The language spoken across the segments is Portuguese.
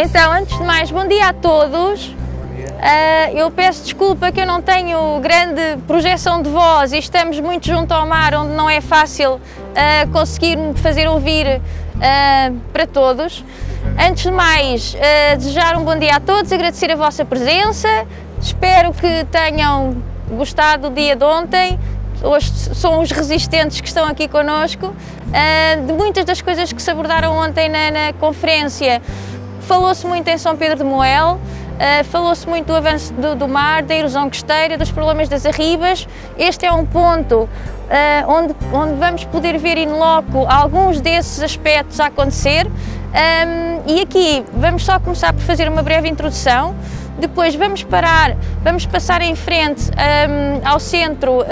Então, antes de mais, bom dia a todos. Eu peço desculpa que eu não tenho grande projeção de voz e estamos muito junto ao mar, onde não é fácil conseguir me fazer ouvir para todos. Antes de mais, desejar um bom dia a todos, agradecer a vossa presença, espero que tenham gostado do dia de ontem. Hoje são os resistentes que estão aqui connosco. De muitas das coisas que se abordaram ontem na conferência, falou-se muito em São Pedro de Moel, falou-se muito do avanço do mar, da erosão costeira, dos problemas das arribas. Este é um ponto onde vamos poder ver in loco alguns desses aspectos a acontecer. E aqui vamos só começar por fazer uma breve introdução. Depois vamos passar em frente ao Centro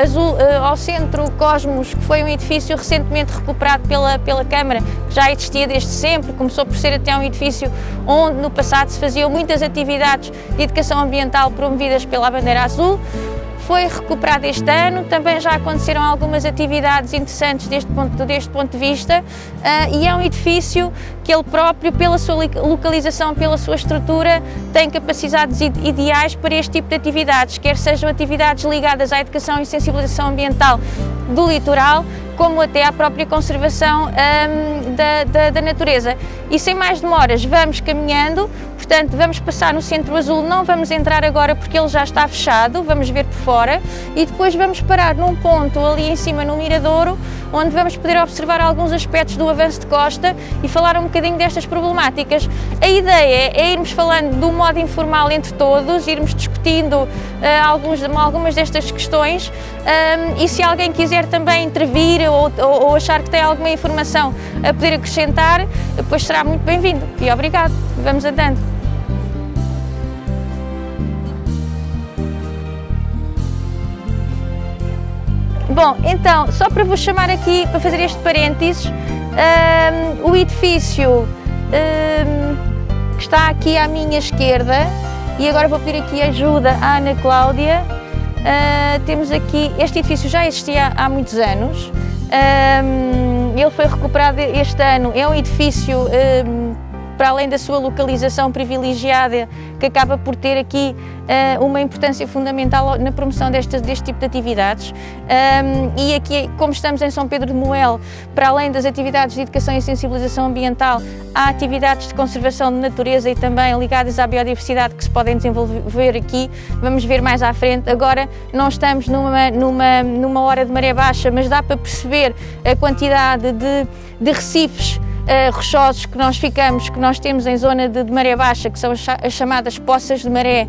Azul, ao Centro Cosmos, que foi um edifício recentemente recuperado pela Câmara, que já existia desde sempre, começou por ser até um edifício onde no passado se faziam muitas atividades de educação ambiental promovidas pela Bandeira Azul. Foi recuperado este ano, também já aconteceram algumas atividades interessantes deste ponto de vista, e é um edifício que ele próprio, pela sua localização, pela sua estrutura, tem capacidades ideais para este tipo de atividades, quer sejam atividades ligadas à educação e sensibilização ambiental do litoral, como até à própria conservação da natureza. E sem mais demoras, vamos caminhando. Portanto, vamos passar no Centro Azul, não vamos entrar agora porque ele já está fechado, vamos ver por fora, e depois vamos parar num ponto ali em cima no Miradouro, onde vamos poder observar alguns aspectos do avanço de costa e falar um bocadinho destas problemáticas. A ideia é irmos falando de um modo informal entre todos, irmos discutindo algumas destas questões, e se alguém quiser também intervir ou achar que tem alguma informação a poder acrescentar, depois será muito bem-vindo. E obrigado. Vamos andando. Bom, então, só para vos chamar aqui, para fazer este parênteses, o edifício que está aqui à minha esquerda, e agora vou pedir aqui ajuda à Ana Cláudia. Temos aqui, este edifício já existia há muitos anos, ele foi recuperado este ano, é um edifício para além da sua localização privilegiada, que acaba por ter aqui uma importância fundamental na promoção deste tipo de atividades. E aqui, como estamos em São Pedro de Moel, para além das atividades de educação e sensibilização ambiental, há atividades de conservação de natureza e também ligadas à biodiversidade que se podem desenvolver aqui. Vamos ver mais à frente. Agora não estamos numa hora de maré baixa, mas dá para perceber a quantidade de recifes rochosos que nós temos em zona de maré baixa, que são as chamadas poças de maré,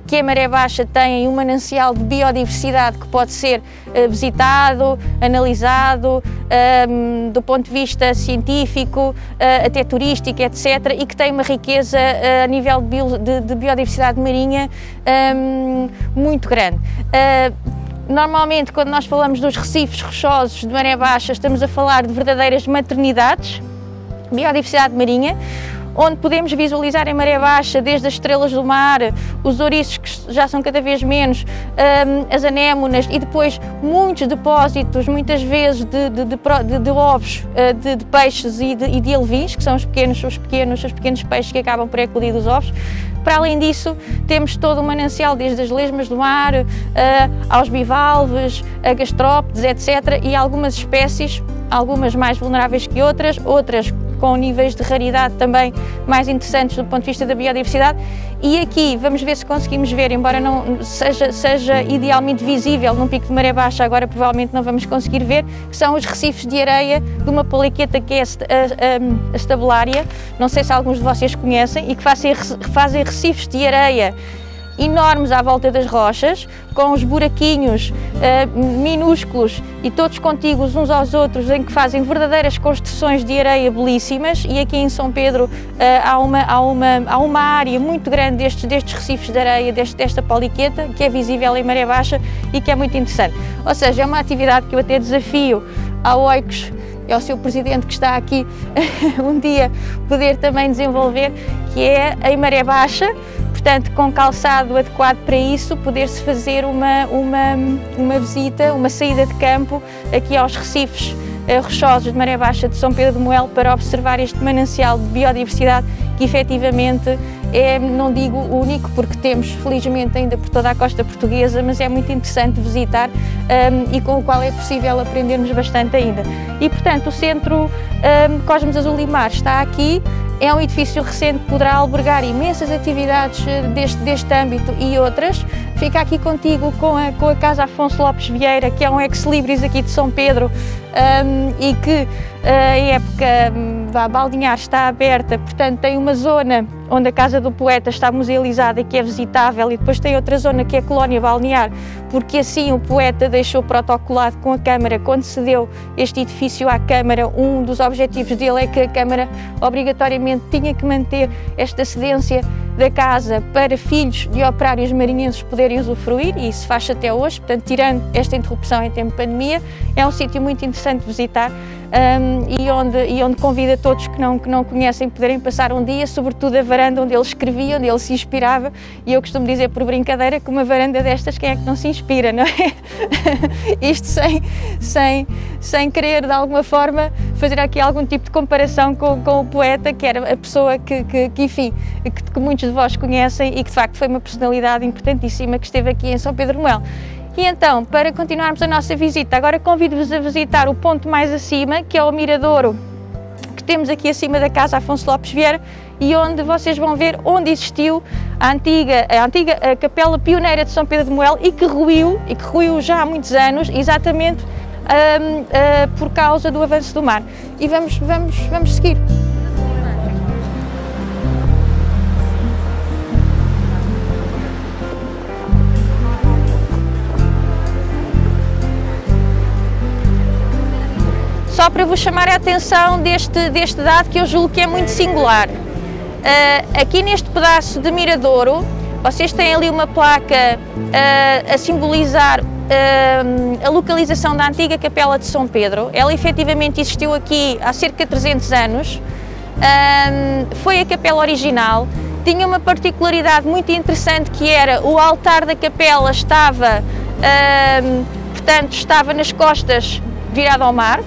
que a maré baixa tem um manancial de biodiversidade que pode ser visitado, analisado, do ponto de vista científico, até turístico, etc., e que tem uma riqueza a nível de biodiversidade marinha muito grande. Normalmente, quando nós falamos dos recifes rochosos de maré baixa, estamos a falar de verdadeiras maternidades, biodiversidade marinha, onde podemos visualizar em maré baixa desde as estrelas do mar, os ouriços que já são cada vez menos, as anémonas, e depois muitos depósitos, muitas vezes de ovos de peixes e de alevins, que são os pequenos peixes que acabam por eclodir dos ovos. Para além disso, temos todo o manancial, desde as lesmas do mar, aos bivalves, a gastrópodes, etc., e algumas espécies, algumas mais vulneráveis que outras com níveis de raridade também mais interessantes do ponto de vista da biodiversidade. E aqui vamos ver se conseguimos ver, embora não seja idealmente visível num pico de maré baixa, agora provavelmente não vamos conseguir ver, que são os recifes de areia de uma poliqueta que é a Stabelária, não sei se alguns de vocês conhecem, e que fazem recifes de areia enormes à volta das rochas, com os buraquinhos minúsculos e todos contíguos uns aos outros, em que fazem verdadeiras construções de areia belíssimas. E aqui em São Pedro há uma área muito grande destes recifes de areia, desta poliqueta, que é visível em maré baixa e que é muito interessante. Ou seja, é uma atividade que eu até desafio ao Oikos e ao seu presidente, que está aqui, um dia poder também desenvolver, que é em maré baixa, portanto, com calçado adequado para isso, poder-se fazer uma visita, uma saída de campo aqui aos recifes rochosos de maré baixa de São Pedro de Moel para observar este manancial de biodiversidade que efetivamente é, não digo único, porque temos felizmente ainda por toda a costa portuguesa, mas é muito interessante visitar e com o qual é possível aprendermos bastante ainda. E portanto o Centro Cosmos Azul e Mar está aqui. É um edifício recente que poderá albergar imensas atividades deste âmbito e outras. Fica aqui contigo com a Casa Afonso Lopes Vieira, que é um ex-libris aqui de São Pedro e que a época balnear está aberta, portanto tem uma zona onde a Casa do Poeta está musealizada e que é visitável, e depois tem outra zona que é a colónia balnear, porque assim o poeta deixou protocolado com a Câmara, quando cedeu este edifício à Câmara, um dos objetivos dele é que a Câmara obrigatoriamente tinha que manter esta cedência da casa para filhos de operários marinhenses poderem usufruir, e isso faz até hoje, portanto, tirando esta interrupção em tempo de pandemia, é um sítio muito interessante de visitar e onde convido a todos que não conhecem poderem passar um dia, sobretudo a varanda onde ele escrevia, onde ele se inspirava, e eu costumo dizer por brincadeira que uma varanda destas, quem é que não se inspira, não é? Isto sem querer de alguma forma fazer aqui algum tipo de comparação com o poeta, que era a pessoa que enfim, que muitos de vós conhecem e que de facto foi uma personalidade importantíssima que esteve aqui em São Pedro de Moel. E então, para continuarmos a nossa visita, agora convido-vos a visitar o ponto mais acima, que é o miradouro que temos aqui acima da Casa Afonso Lopes Vieira, e onde vocês vão ver onde existiu a antiga capela pioneira de São Pedro de Moel e que ruiu já há muitos anos, exatamente por causa do avanço do mar. E vamos seguir. Só para vos chamar a atenção deste dado que eu julgo que é muito singular. Aqui neste pedaço de miradouro, vocês têm ali uma placa a simbolizar a localização da antiga Capela de São Pedro. Ela efetivamente existiu aqui há cerca de 300 anos, foi a capela original, tinha uma particularidade muito interessante, que era o altar da capela estava nas costas, virado ao mar,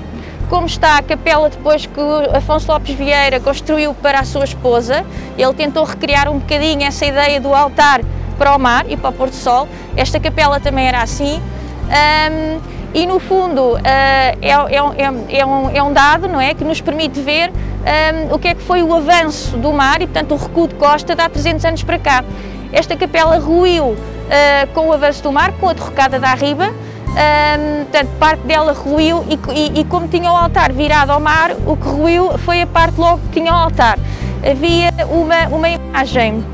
como está a capela depois que Afonso Lopes Vieira construiu para a sua esposa. Ele tentou recriar um bocadinho essa ideia do altar para o mar e para o pôr do sol. Esta capela também era assim. E no fundo é um dado, não é, que nos permite ver o que é que foi o avanço do mar e, portanto, o recuo de costa de há 300 anos para cá. Esta capela ruiu com o avanço do mar, com a derrocada da Arriba. Portanto, parte dela ruiu e como tinha o altar virado ao mar, o que ruiu foi a parte logo que tinha o altar. Havia uma imagem,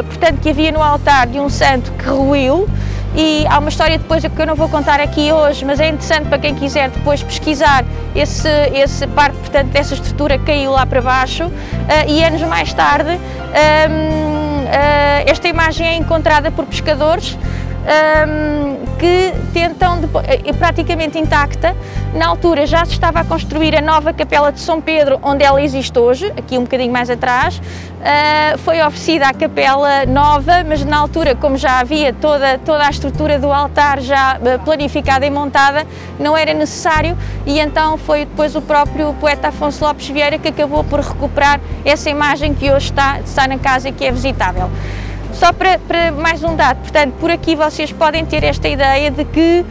portanto, que havia no altar de um santo que ruiu, e há uma história depois que eu não vou contar aqui hoje, mas é interessante para quem quiser depois pesquisar esse parte, portanto, dessa estrutura que caiu lá para baixo, e anos mais tarde esta imagem é encontrada por pescadores que tentam, praticamente intacta. Na altura já se estava a construir a nova Capela de São Pedro, onde ela existe hoje, aqui um bocadinho mais atrás. Foi oferecida a capela nova, mas na altura, como já havia toda a estrutura do altar já planificada e montada, não era necessário, e então foi depois o próprio poeta Afonso Lopes Vieira que acabou por recuperar essa imagem que hoje está na casa e que é visitável. Só para mais um dado, portanto, por aqui vocês podem ter esta ideia de que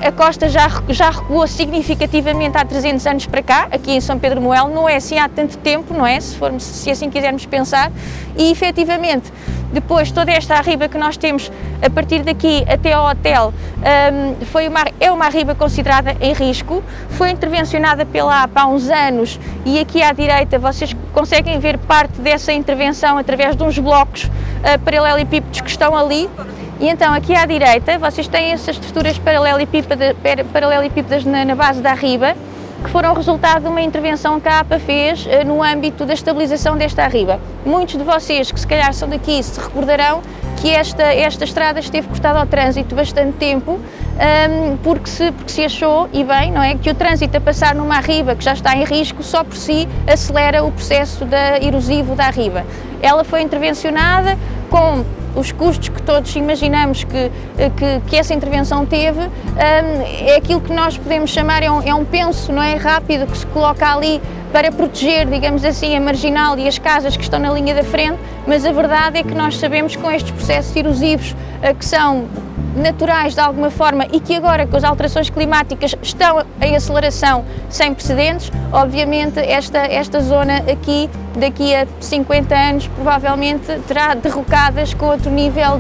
a costa já recuou significativamente há 300 anos para cá, aqui em São Pedro de Moel. Não é assim há tanto tempo, não é? Se assim quisermos pensar, e efetivamente depois toda esta arriba que nós temos a partir daqui até ao hotel é uma arriba considerada em risco, foi intervencionada pela APA há uns anos, e aqui à direita vocês conseguem ver parte dessa intervenção através de uns blocos paralelepípedos que estão ali. E então aqui à direita vocês têm essas estruturas paralelepípedas na base da arriba, que foram resultado de uma intervenção que a APA fez no âmbito da estabilização desta arriba. Muitos de vocês que se calhar são daqui se recordarão que esta estrada esteve cortada ao trânsito bastante tempo, porque se achou, e bem, não é, que o trânsito a passar numa arriba que já está em risco só por si acelera o processo erosivo da arriba. Ela foi intervencionada com os custos que todos imaginamos que essa intervenção teve, é aquilo que nós podemos chamar, é um penso, não é, rápido, que se coloca ali para proteger, digamos assim, a marginal e as casas que estão na linha da frente, mas a verdade é que nós sabemos que com estes processos erosivos que são naturais de alguma forma e que agora com as alterações climáticas estão em aceleração sem precedentes, obviamente esta zona aqui daqui a 50 anos provavelmente terá derrocadas com outro nível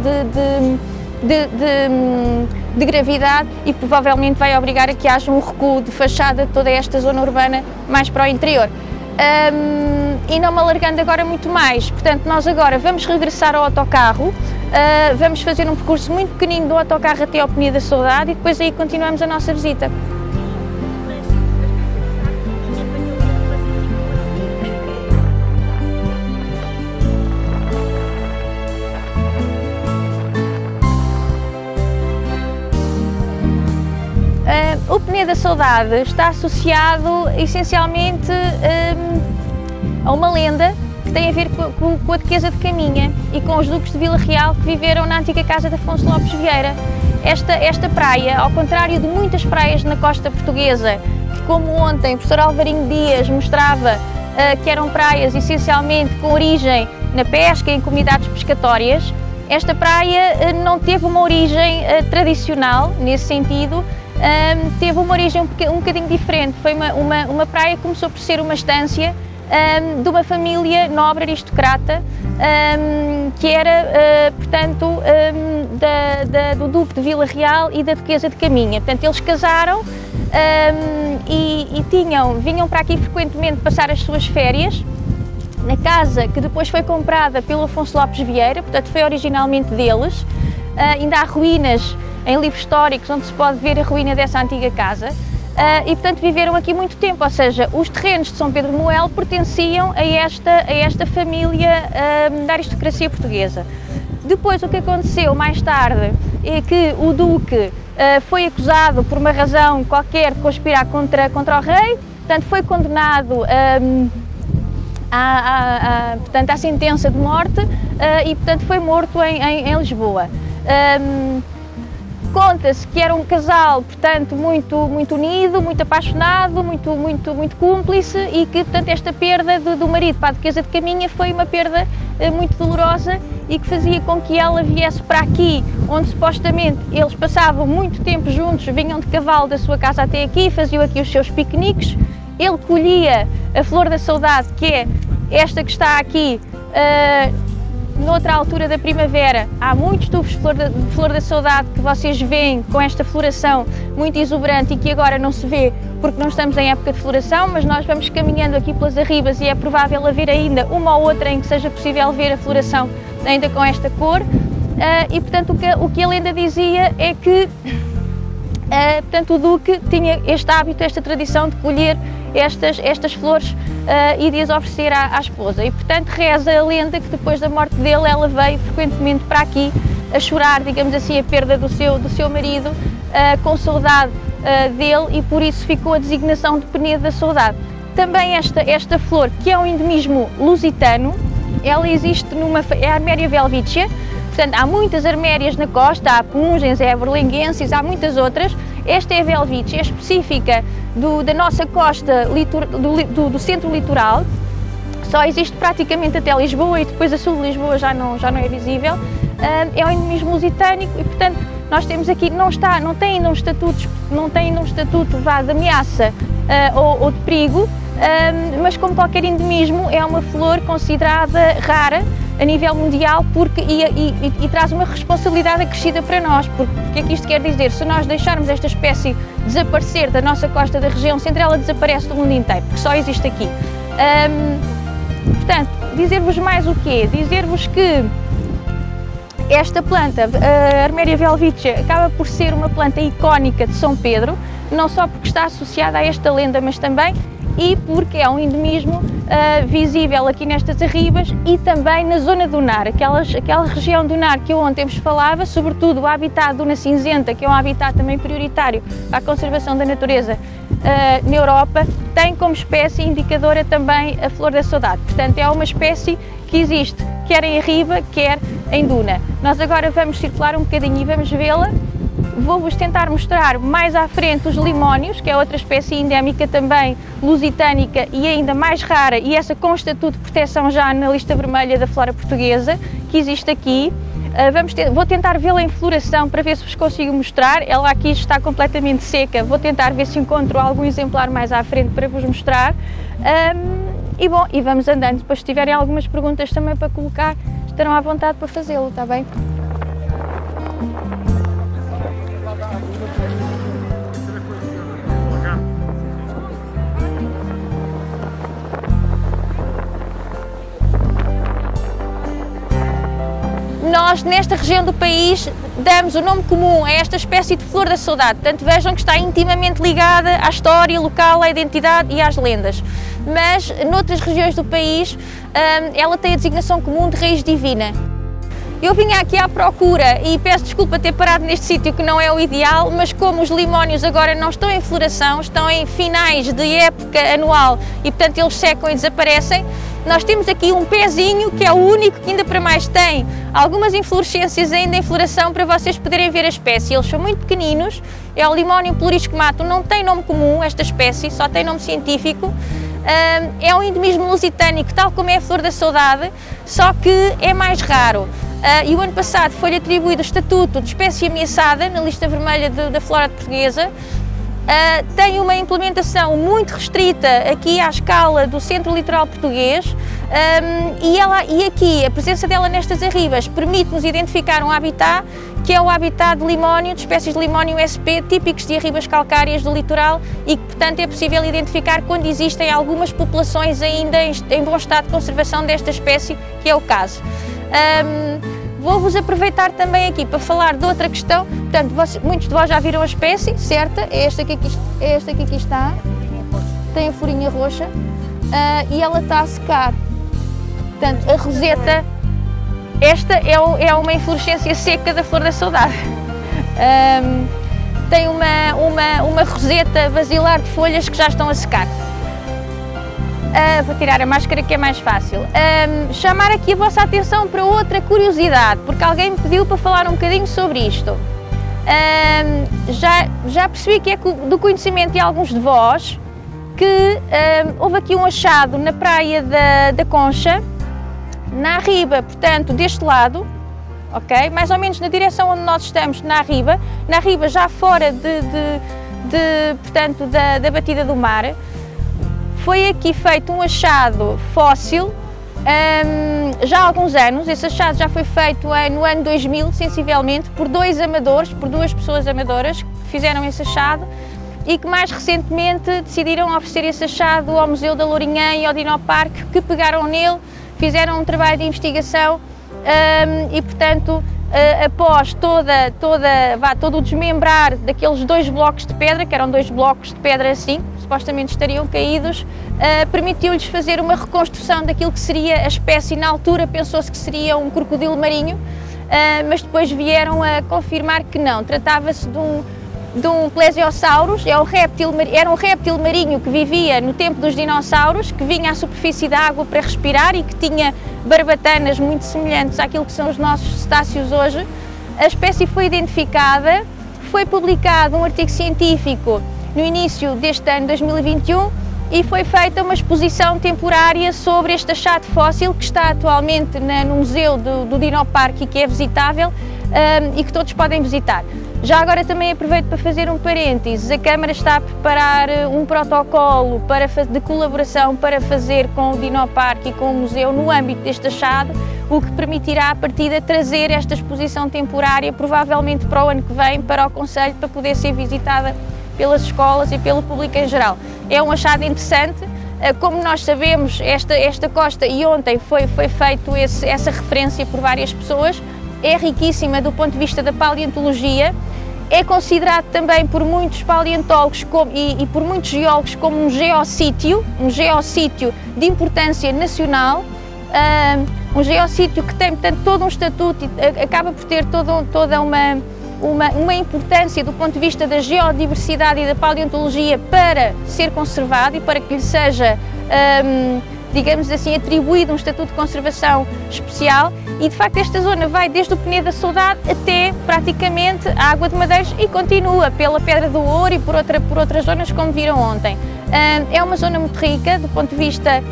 de gravidade e provavelmente vai obrigar a que haja um recuo de fachada de toda esta zona urbana mais para o interior. E não me alargando agora muito mais, portanto nós agora vamos regressar ao autocarro, vamos fazer um percurso muito pequenino do autocarro até ao Penida da Saudade e depois aí continuamos a nossa visita. O Penida da Saudade está associado essencialmente a uma lenda que tem a ver com a Duquesa de Caminha e com os duques de Vila Real que viveram na antiga casa de Afonso Lopes Vieira. Esta praia, ao contrário de muitas praias na costa portuguesa, que como ontem o professor Alvarinho Dias mostrava que eram praias essencialmente com origem na pesca e em comunidades pescatórias, esta praia não teve uma origem tradicional nesse sentido. Teve uma origem um bocadinho diferente, foi uma praia que começou por ser uma estância de uma família nobre aristocrata que era, portanto, do Duque de Vila Real e da Duquesa de Caminha. Portanto, eles casaram e vinham para aqui frequentemente passar as suas férias na casa que depois foi comprada pelo Afonso Lopes Vieira, portanto foi originalmente deles. Ainda há ruínas em livros históricos onde se pode ver a ruína dessa antiga casa e portanto viveram aqui muito tempo, ou seja, os terrenos de São Pedro de Moel pertenciam a esta família da aristocracia portuguesa. Depois o que aconteceu mais tarde é que o Duque foi acusado por uma razão qualquer de conspirar contra o rei, portanto foi condenado portanto, à sentença de morte e portanto foi morto em Lisboa. Conta-se que era um casal, portanto, muito unido, muito apaixonado, muito cúmplice e que, portanto, esta perda do marido para a Duquesa de Caminha foi uma perda muito dolorosa e que fazia com que ela viesse para aqui, onde supostamente eles passavam muito tempo juntos, vinham de cavalo da sua casa até aqui, faziam aqui os seus piqueniques. Ele colhia a flor da saudade, que é esta que está aqui, noutra altura da primavera. Há muitos tufos de flor da saudade que vocês veem com esta floração muito exuberante e que agora não se vê porque não estamos em época de floração, mas nós vamos caminhando aqui pelas arribas e é provável haver ainda uma ou outra em que seja possível ver a floração ainda com esta cor. E portanto o que a lenda dizia é que portanto, o Duque tinha este hábito, esta tradição de colher estas flores e de as oferecer à esposa. E, portanto, reza a lenda que depois da morte dele ela veio frequentemente para aqui a chorar, digamos assim, a perda do seu marido, com saudade dele e por isso ficou a designação de Penida da Saudade. Também esta flor, que é um endemismo lusitano, ela existe é a Arméria velvitia. Portanto, há muitas armérias na costa, há pungens, há berlenguenses, há muitas outras. Esta é a velvitia, é específica da nossa costa, do centro litoral. Só existe praticamente até Lisboa e depois a sul de Lisboa já não é visível. É um endemismo lusitânico e, portanto, nós temos aqui, não tem ainda um estatuto de ameaça ou de perigo, mas como qualquer endemismo é uma flor considerada rara a nível mundial e traz uma responsabilidade acrescida para nós, porque o que é que isto quer dizer? Se nós deixarmos esta espécie desaparecer da nossa costa da região central, ela desaparece do mundo inteiro, porque só existe aqui. Portanto, dizer-vos mais o quê? Dizer-vos que esta planta, a Arméria velvitia, acaba por ser uma planta icónica de São Pedro, não só porque está associada a esta lenda, mas também e porque é um endemismo visível aqui nestas arribas e também na zona do Nar, aquela região do Nar que eu ontem vos falava, sobretudo o habitat Duna Cinzenta, que é um habitat também prioritário para a conservação da natureza na Europa, tem como espécie indicadora também a flor da saudade. Portanto, é uma espécie que existe quer em Arriba, quer em duna. Nós agora vamos circular um bocadinho e vamos vê-la. Vou-vos tentar mostrar mais à frente os limónios, que é outra espécie endémica também lusitânica e ainda mais rara, e essa com estatuto de proteção já na lista vermelha da flora portuguesa, que existe aqui. Vou tentar vê-la em floração para ver se vos consigo mostrar. Ela aqui está completamente seca, vou tentar ver se encontro algum exemplar mais à frente para vos mostrar. E vamos andando. Depois, se tiverem algumas perguntas também para colocar, estarão à vontade para fazê-lo, está bem? Nós, nesta região do país, damos o nome comum a esta espécie de flor da saudade. Portanto, vejam que está intimamente ligada à história local, à identidade e às lendas. Mas, noutras regiões do país, ela tem a designação comum de raiz divina. Eu vinha aqui à procura e peço desculpa ter parado neste sítio que não é o ideal, mas como os limónios agora não estão em floração, estão em finais de época anual e portanto eles secam e desaparecem, nós temos aqui um pezinho que é o único que ainda para mais tem algumas inflorescências ainda em floração para vocês poderem ver a espécie. Eles são muito pequeninos, é o Limonium pluriscomatum, não tem nome comum esta espécie, só tem nome científico. É um endemismo lusitânico, tal como é a flor da saudade, só que é mais raro. E o ano passado foi-lhe atribuído o estatuto de espécie ameaçada na lista vermelha da flora portuguesa. Tem uma implementação muito restrita aqui à escala do centro litoral português e aqui a presença dela nestas arribas permite-nos identificar um habitat que é o habitat de limónio, de espécies de limónio SP típicos de arribas calcárias do litoral e que portanto é possível identificar quando existem algumas populações ainda em bom estado de conservação desta espécie, que é o caso. Vou-vos aproveitar também aqui para falar de outra questão. Portanto, muitos de vós já viram a espécie, certa? É esta que aqui está. Tem a florinha roxa e ela está a secar. Portanto, a roseta, esta é uma inflorescência seca da flor da saudade. Tem uma roseta basilar de folhas que já estão a secar. Vou tirar a máscara que é mais fácil. Chamar aqui a vossa atenção para outra curiosidade, porque alguém me pediu para falar um bocadinho sobre isto. Já percebi que é do conhecimento de alguns de vós que houve aqui um achado na praia da Concha, na Arriba, portanto, deste lado, ok? Mais ou menos na direção onde nós estamos, na Arriba já fora portanto, da batida do mar. Foi aqui feito um achado fóssil já há alguns anos. Esse achado já foi feito no ano 2000, sensivelmente, por duas pessoas amadoras que fizeram esse achado e que mais recentemente decidiram oferecer esse achado ao Museu da Lourinhã e ao Dinoparque, que pegaram nele, fizeram um trabalho de investigação e, portanto, após todo o desmembrar daqueles dois blocos de pedra, que eram dois blocos de pedra assim, supostamente estariam caídos, permitiu-lhes fazer uma reconstrução daquilo que seria a espécie. Na altura pensou-se que seria um crocodilo marinho, mas depois vieram a confirmar que não, tratava-se de um plesiosaurus, era um réptil marinho que vivia no tempo dos dinossauros, que vinha à superfície da água para respirar e que tinha barbatanas muito semelhantes àquilo que são os nossos cetáceos hoje. A espécie foi identificada, foi publicado um artigo científico no início deste ano 2021 e foi feita uma exposição temporária sobre este achado fóssil que está atualmente no Museu do Dinoparque e que é visitável e que todos podem visitar. Já agora também aproveito para fazer um parênteses, a Câmara está a preparar um protocolo de colaboração para fazer com o Dinoparque e com o Museu no âmbito deste achado, o que permitirá a partida trazer esta exposição temporária, provavelmente para o ano que vem, para o Conselho, para poder ser visitada pelas escolas e pelo público em geral. É um achado interessante, como nós sabemos, esta costa, e ontem foi feito essa referência por várias pessoas, é riquíssima do ponto de vista da paleontologia, é considerado também por muitos paleontólogos e por muitos geólogos como um geossítio de importância nacional, um geossítio que tem, portanto, todo um estatuto e acaba por ter toda uma importância do ponto de vista da geodiversidade e da paleontologia para ser conservado e para que lhe seja digamos assim, atribuído um estatuto de conservação especial e de facto esta zona vai desde o Penedo da Saudade até praticamente a Água de Madeiros e continua pela Pedra do Ouro e por outras zonas como viram ontem. É uma zona muito rica do ponto de vista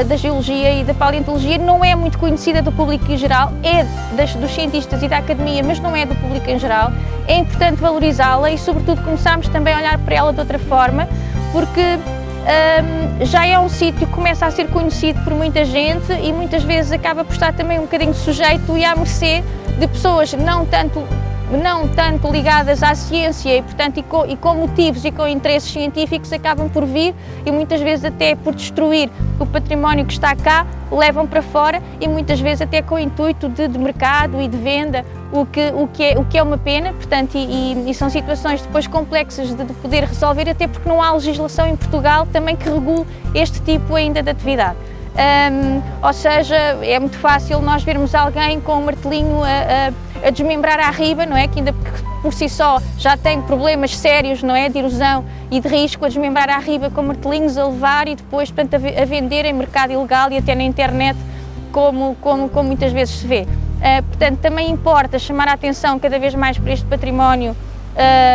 da geologia e da paleontologia, não é muito conhecida do público em geral, é dos cientistas e da academia, mas não é do público em geral. É importante valorizá-la e sobretudo começarmos também a olhar para ela de outra forma, porque já é um sítio que começa a ser conhecido por muita gente e muitas vezes acaba por estar também um bocadinho sujeito e à mercê de pessoas não tanto ligadas à ciência e, portanto, e com motivos e com interesses científicos acabam por vir e muitas vezes até por destruir o património que está cá, levam para fora e muitas vezes até com o intuito de mercado e de venda, o que é uma pena, portanto, e são situações depois complexas de poder resolver, até porque não há legislação em Portugal também que regule este tipo ainda de atividade. Ou seja, é muito fácil nós vermos alguém com um martelinho a desmembrar a riba, não é? Que ainda por si só já tem problemas sérios, não é? De erosão e de risco, a desmembrar a riba com martelinhos, a levar e depois, portanto, a vender em mercado ilegal e até na internet, como muitas vezes se vê. Portanto, também importa chamar a atenção cada vez mais para este património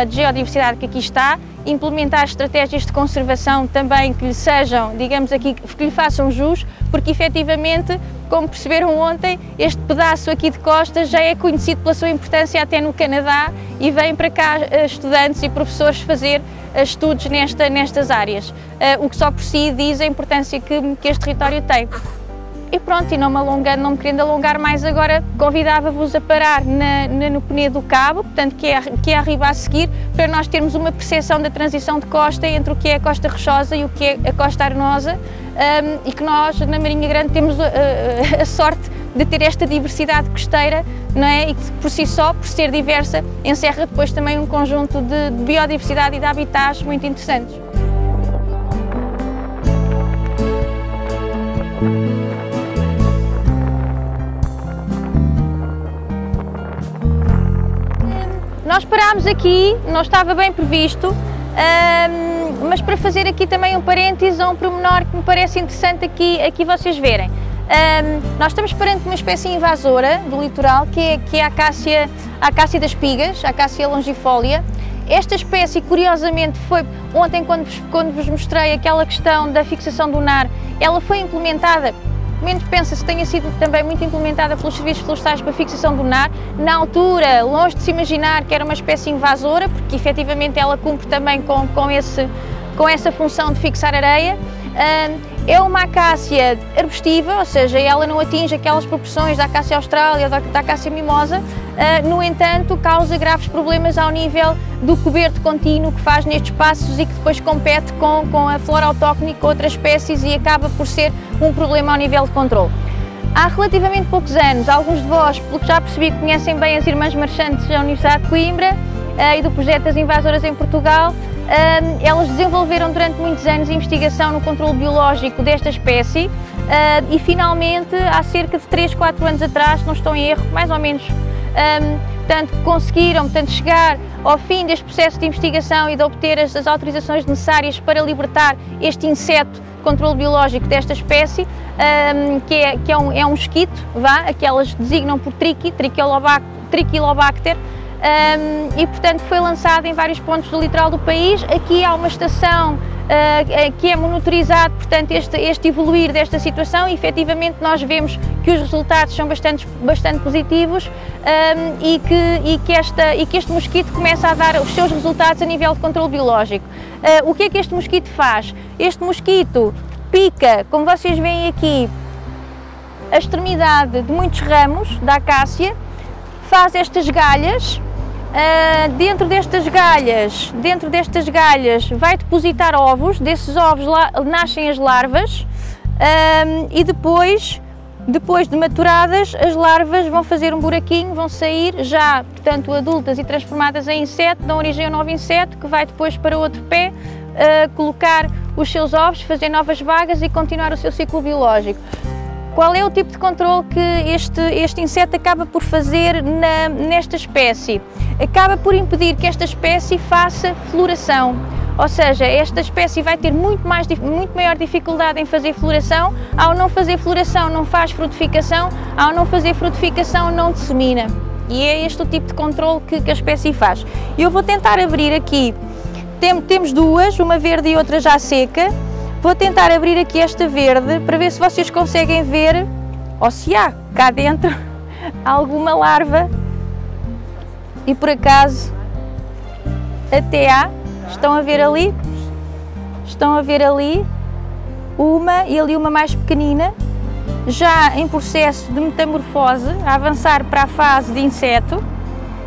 de geodiversidade que aqui está, implementar estratégias de conservação também que lhe sejam, digamos aqui, que lhe façam jus, porque efetivamente, como perceberam ontem, este pedaço aqui de costa já é conhecido pela sua importância até no Canadá e vêm para cá estudantes e professores fazer estudos nestas áreas, o que só por si diz a importância que este território tem. E pronto, e não me querendo alongar mais agora, convidava-vos a parar no Penedo do Cabo, portanto, que é a riba a seguir, para nós termos uma percepção da transição de costa entre o que é a costa rochosa e o que é a costa arenosa, e que nós, na Marinha Grande, temos a sorte de ter esta diversidade costeira, não é? E que por si só, por ser diversa, encerra depois também um conjunto de biodiversidade e de habitats muito interessantes. Nós parámos aqui, não estava bem previsto, mas para fazer aqui também um parênteses a um pormenor que me parece interessante aqui vocês verem. Nós estamos perante uma espécie invasora do litoral, que é a acácia das pigas, a acácia longifolia. Esta espécie, curiosamente, foi ontem quando vos mostrei aquela questão da fixação dunar, ela foi implementada, menos pensa-se que tenha sido também muito implementada pelos serviços florestais para fixação dunar. Na altura, longe de se imaginar que era uma espécie invasora, porque efetivamente ela cumpre também com essa função de fixar areia. É uma acácia arbustiva, ou seja, ela não atinge aquelas proporções da acácia austrália ou da acácia mimosa, no entanto causa graves problemas ao nível do coberto contínuo que faz nestes espaços e que depois compete com a flora autóctone e com outras espécies e acaba por ser um problema ao nível de controle. Há relativamente poucos anos, alguns de vós, pelo que já percebi, conhecem bem as Irmãs Marchantes da Universidade de Coimbra e do projeto das invasoras em Portugal. Elas desenvolveram durante muitos anos a investigação no controle biológico desta espécie e finalmente, há cerca de 3, 4 anos atrás, não estou em erro, mais ou menos, conseguiram chegar ao fim deste processo de investigação e de obter as autorizações necessárias para libertar este inseto de controle biológico desta espécie, que é um mosquito, que elas designam por Trichilobacter, e portanto foi lançado em vários pontos do litoral do país. Aqui há uma estação que é monitorizado, portanto, este evoluir desta situação e efetivamente nós vemos que os resultados são bastante positivos e que este mosquito começa a dar os seus resultados a nível de controle biológico. O que é que este mosquito faz? Este mosquito pica, como vocês veem aqui, a extremidade de muitos ramos da acácia, faz estas galhas. Dentro destas galhas vai depositar ovos, desses ovos nascem as larvas e depois de maturadas as larvas vão fazer um buraquinho, vão sair já, portanto, adultas e transformadas em inseto, dão origem a um novo inseto que vai depois para outro pé colocar os seus ovos, fazer novas bagas e continuar o seu ciclo biológico. Qual é o tipo de controle que este inseto acaba por fazer nesta espécie? Acaba por impedir que esta espécie faça floração. Ou seja, esta espécie vai ter muito maior dificuldade em fazer floração. Ao não fazer floração, não faz frutificação. Ao não fazer frutificação, não dissemina. E é este o tipo de controle que a espécie faz. Eu vou tentar abrir aqui. Temos duas, uma verde e outra já seca. Vou tentar abrir aqui esta verde para ver se vocês conseguem ver, ou se há cá dentro alguma larva. E por acaso até há. Estão a ver ali? Estão a ver ali uma e ali uma mais pequenina, já em processo de metamorfose, a avançar para a fase de inseto,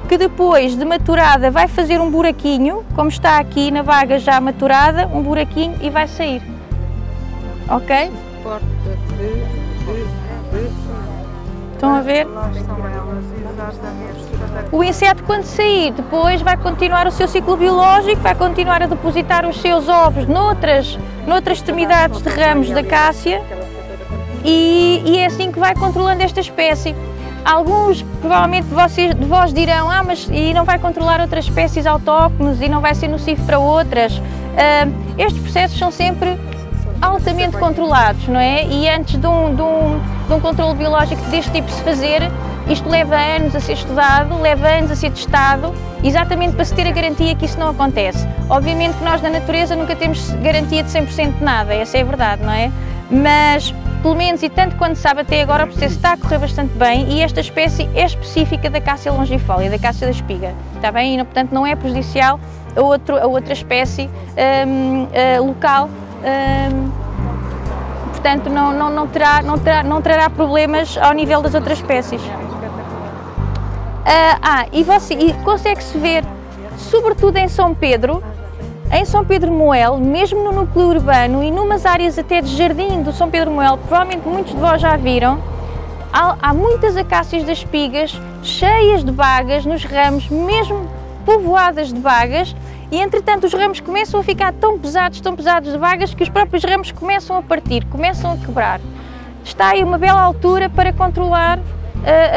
que depois de maturada vai fazer um buraquinho, como está aqui na vaga já maturada, um buraquinho e vai sair. Ok? Estão a ver? O inseto, quando sair, depois vai continuar o seu ciclo biológico, vai continuar a depositar os seus ovos noutras extremidades de ramos da acácia e é assim que vai controlando esta espécie. Alguns, provavelmente, de vós dirão, mas e não vai controlar outras espécies autóctones e não vai ser nocivo para outras? Estes processos são sempre altamente controlados, não é? E antes de um controle biológico deste tipo se fazer, isto leva anos a ser estudado, leva anos a ser testado, exatamente para se ter a garantia que isso não acontece. Obviamente que nós na natureza nunca temos garantia de 100% de nada, essa é a verdade, não é? Mas, pelo menos, e tanto quanto sabe até agora, o processo está a correr bastante bem e esta espécie é específica da Acácia longifolia, da Acácia da espiga, está bem? E, portanto, não é prejudicial a outra espécie local. Portanto, não trará problemas ao nível das outras espécies. E consegue-se ver, sobretudo em São Pedro Moel, mesmo no núcleo urbano e numas áreas até de jardim do São Pedro Moel, provavelmente muitos de vós já viram, há muitas acácias das espigas cheias de bagas nos ramos, mesmo povoadas de bagas, e entretanto os ramos começam a ficar tão pesados de bagas que os próprios ramos começam a partir, começam a quebrar. Está aí uma bela altura para controlar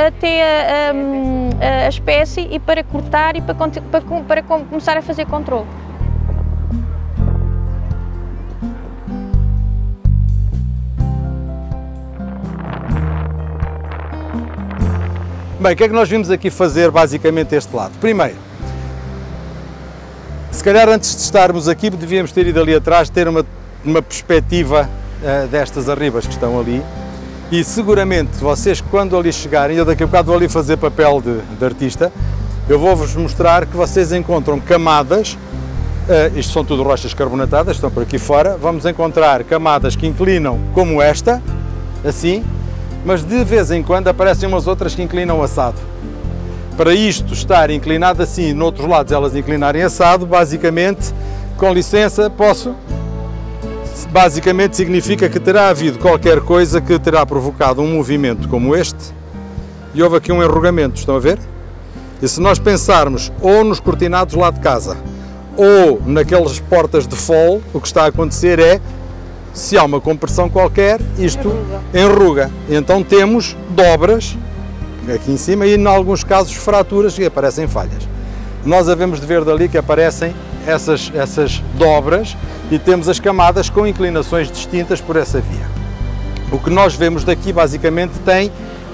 até a espécie e para cortar e para começar a fazer controle. Bem, o que é que nós vimos aqui fazer basicamente este lado? Primeiro, se calhar antes de estarmos aqui devíamos ter ido ali atrás, ter uma perspectiva destas arribas que estão ali e seguramente vocês quando ali chegarem, eu daqui a bocado vou ali fazer papel de artista, eu vou-vos mostrar que vocês encontram camadas, isto são tudo rochas carbonatadas, estão por aqui fora, vamos encontrar camadas que inclinam como esta, assim, mas de vez em quando aparecem umas outras que inclinam assado. Para isto estar inclinado assim, noutros lados elas inclinarem assado, basicamente, com licença, posso? Basicamente significa que terá havido qualquer coisa que terá provocado um movimento como este e houve aqui um enrugamento, estão a ver? E se nós pensarmos ou nos cortinados lá de casa ou naquelas portas de fol, o que está a acontecer é, se há uma compressão qualquer, isto enruga. Então temos dobras aqui em cima e, em alguns casos, fraturas e aparecem falhas. Nós havemos de ver dali que aparecem essas dobras e temos as camadas com inclinações distintas por essa via. O que nós vemos daqui, basicamente, tem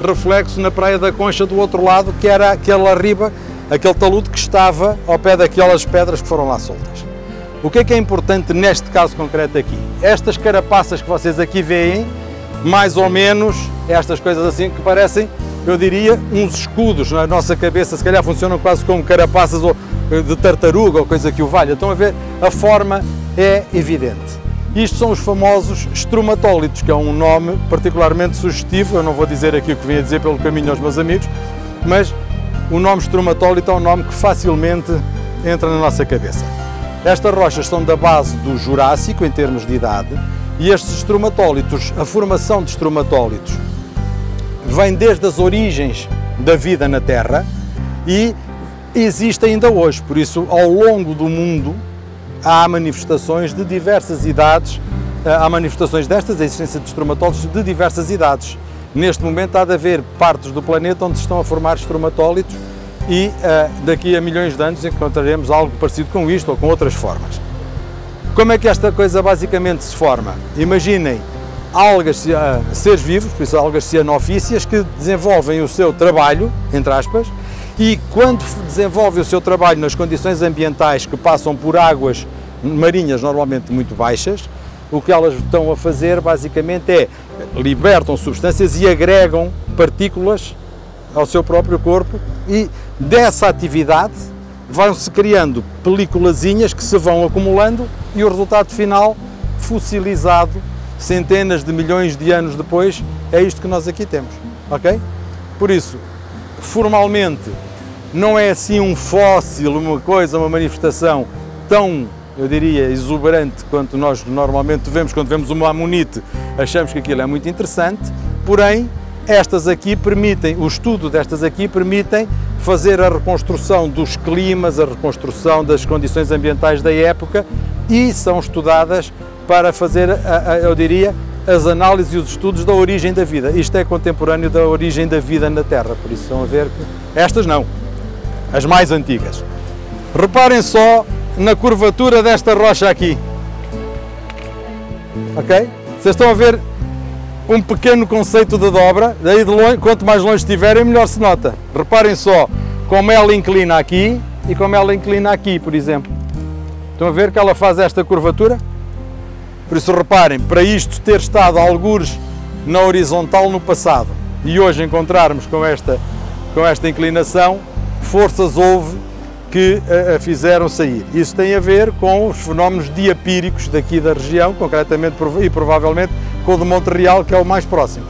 reflexo na Praia da Concha do outro lado, que era aquela riba, aquele talude que estava ao pé daquelas pedras que foram lá soltas. O que é importante neste caso concreto aqui? Estas carapaças que vocês aqui veem, mais ou menos, estas coisas assim que parecem, eu diria, uns escudos na nossa cabeça, se calhar funcionam quase como carapaças de tartaruga ou coisa que o valha. Estão a ver? A forma é evidente. Isto são os famosos estromatólitos, que é um nome particularmente sugestivo, eu não vou dizer aqui o que vim a dizer pelo caminho aos meus amigos, mas o nome estromatólito é um nome que facilmente entra na nossa cabeça. Estas rochas são da base do Jurássico, em termos de idade, e estes estromatólitos, a formação de estromatólitos, vem desde as origens da vida na Terra e existe ainda hoje. Por isso, ao longo do mundo, há manifestações de diversas idades há manifestações destas, a existência de estromatólitos de diversas idades. Neste momento há de haver partes do planeta onde se estão a formar estromatólitos e daqui a milhões de anos encontraremos algo parecido com isto ou com outras formas. Como é que esta coisa basicamente se forma? Imaginem algas, seres vivos, por isso algas cianofícias, que desenvolvem o seu trabalho, entre aspas, e quando desenvolvem o seu trabalho nas condições ambientais que passam por águas marinhas normalmente muito baixas, o que elas estão a fazer basicamente é libertam substâncias e agregam partículas ao seu próprio corpo e dessa atividade vão-se criando peliculazinhas que se vão acumulando e o resultado final, fossilizado, centenas de milhões de anos depois, é isto que nós aqui temos, ok? Por isso, formalmente, não é assim um fóssil, uma coisa, uma manifestação tão, eu diria, exuberante quanto nós normalmente vemos quando vemos uma amonite, achamos que aquilo é muito interessante, porém, estas aqui permitem, o estudo destas aqui permitem fazer a reconstrução dos climas, a reconstrução das condições ambientais da época e são estudadas para fazer, eu diria, as análises e os estudos da origem da vida. Isto é contemporâneo da origem da vida na Terra, por isso estão a ver que estas não, as mais antigas. Reparem só na curvatura desta rocha aqui, ok? Vocês estão a ver um pequeno conceito de dobra, daí de longe, quanto mais longe estiverem, melhor se nota. Reparem só como ela inclina aqui e como ela inclina aqui, por exemplo. Estão a ver que ela faz esta curvatura? Por isso reparem, para isto ter estado algures na horizontal no passado e hoje encontrarmos com esta inclinação, forças houve que a fizeram sair. Isso tem a ver com os fenómenos diapíricos daqui da região, concretamente e provavelmente com o de Monte Real, que é o mais próximo.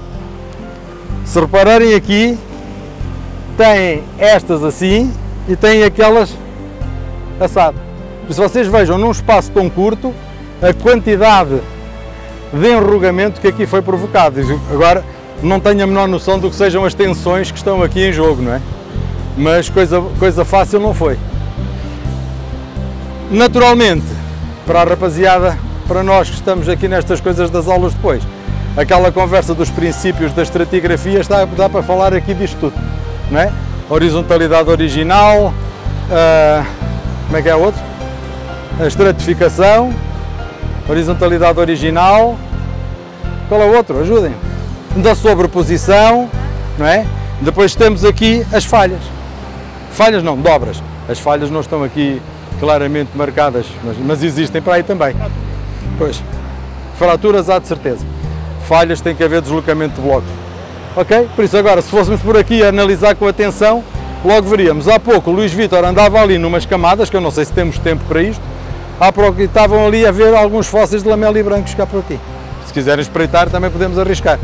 Se repararem aqui, têm estas assim e têm aquelas assado. Se vocês vejam num espaço tão curto, a quantidade de enrugamento que aqui foi provocado. Agora, não tenho a menor noção do que sejam as tensões que estão aqui em jogo, não é? Mas coisa fácil não foi. Naturalmente, para a rapaziada, para nós que estamos aqui nestas coisas das aulas depois, aquela conversa dos princípios da estratigrafia, dá para falar aqui disto tudo, não é? Horizontalidade original, como é que é o outro? A estratificação, horizontalidade original, qual é o outro? Ajudem. Da sobreposição, não é? Depois temos aqui as falhas. Falhas não, dobras. As falhas não estão aqui claramente marcadas, mas existem para aí também. Pois, fraturas há de certeza. Falhas tem que haver deslocamento de blocos. Ok? Por isso agora, se fôssemos por aqui a analisar com atenção, logo veríamos. Há pouco o Luís Vítor andava ali numas camadas, que eu não sei se temos tempo para isto, estavam ali a ver alguns fósseis de lameli brancos cá por aqui. Se quiserem espreitar também podemos arriscar.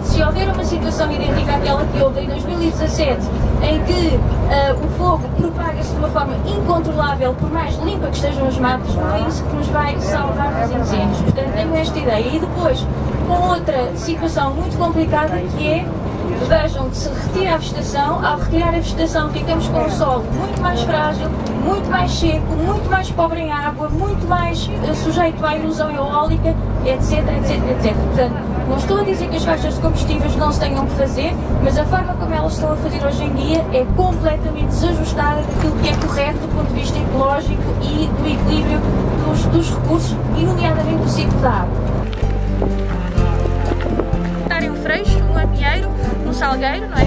Se houver uma situação idêntica àquela que houve em 2017, em que o fogo propaga-se de uma forma incontrolável, por mais limpa que estejam as matas, não é isso que nos vai salvar dos incêndios. Portanto, tenho esta ideia. E depois, com outra situação muito complicada, que é, vejam que se retira a vegetação, ao retirar a vegetação ficamos com um solo muito mais frágil, muito mais seco, muito mais pobre em água, muito mais sujeito à erosão eólica, etc, etc, etc. Portanto, não estou a dizer que as faixas de combustíveis não se tenham que fazer, mas a forma como elas estão a fazer hoje em dia é completamente desajustada daquilo que é correto do ponto de vista ecológico e do equilíbrio dos recursos, e nomeadamente do ciclo da água. Estarem um freixo, um amieiro, um salgueiro, não é?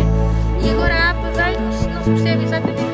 E agora há paveiro, não se percebe exatamente